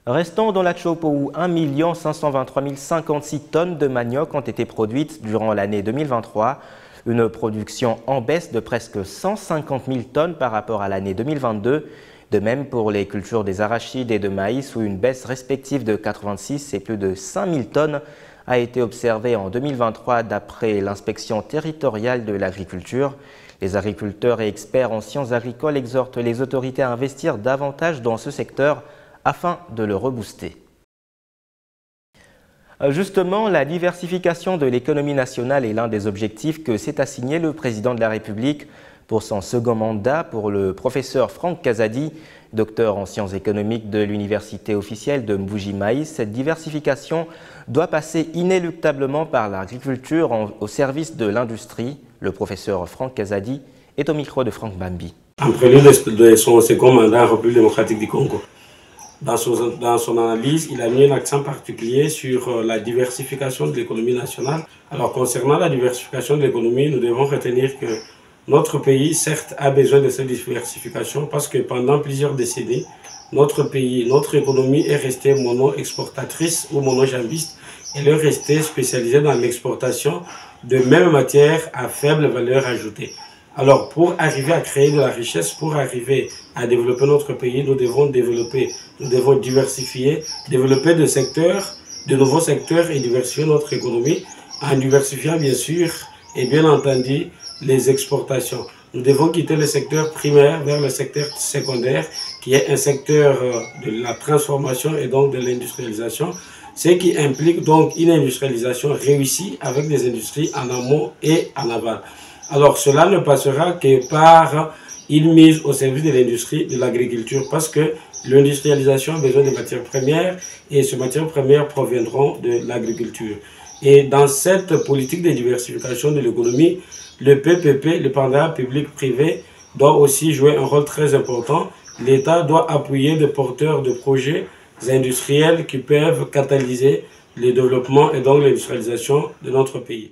Restons dans la Chopo où 1 523 056 tonnes de manioc ont été produites durant l'année 2023, une production en baisse de presque 150 000 tonnes par rapport à l'année 2022. De même pour les cultures des arachides et de maïs où une baisse respective de 86 et plus de 5 000 tonnes a été observée en 2023 d'après l'inspection territoriale de l'agriculture. Les agriculteurs et experts en sciences agricoles exhortent les autorités à investir davantage dans ce secteur afin de le rebooster. Justement, la diversification de l'économie nationale est l'un des objectifs que s'est assigné le président de la République pour son second mandat. Pour le professeur Franck Kazadi, docteur en sciences économiques de l'université officielle de Mbuji-Maïs, cette diversification doit passer inéluctablement par l'agriculture au service de l'industrie. Le professeur Franck Kazadi est au micro de Franck Bambi. En prélude de son second mandat en République démocratique du Congo, dans son analyse, il a mis un accent particulier sur la diversification de l'économie nationale. Alors concernant la diversification de l'économie, nous devons retenir que notre pays, certes, a besoin de cette diversification parce que pendant plusieurs décennies, notre pays, notre économie est restée mono-exportatrice ou monojambiste. Elle est restée spécialisée dans l'exportation de mêmes matières à faible valeur ajoutée. Alors, pour arriver à créer de la richesse, pour arriver à développer notre pays, nous devons diversifier, développer de nouveaux secteurs et diversifier notre économie en diversifiant bien sûr et bien entendu les exportations. Nous devons quitter le secteur primaire vers le secteur secondaire qui est un secteur de la transformation et donc de l'industrialisation, ce qui implique donc une industrialisation réussie avec des industries en amont et en aval. Alors cela ne passera que par une mise au service de l'industrie, de l'agriculture, parce que l'industrialisation a besoin de matières premières et ces matières premières proviendront de l'agriculture. Et dans cette politique de diversification de l'économie, le PPP, le partenariat public-privé, doit aussi jouer un rôle très important. L'État doit appuyer des porteurs de projets industriels qui peuvent catalyser le développement et donc l'industrialisation de notre pays.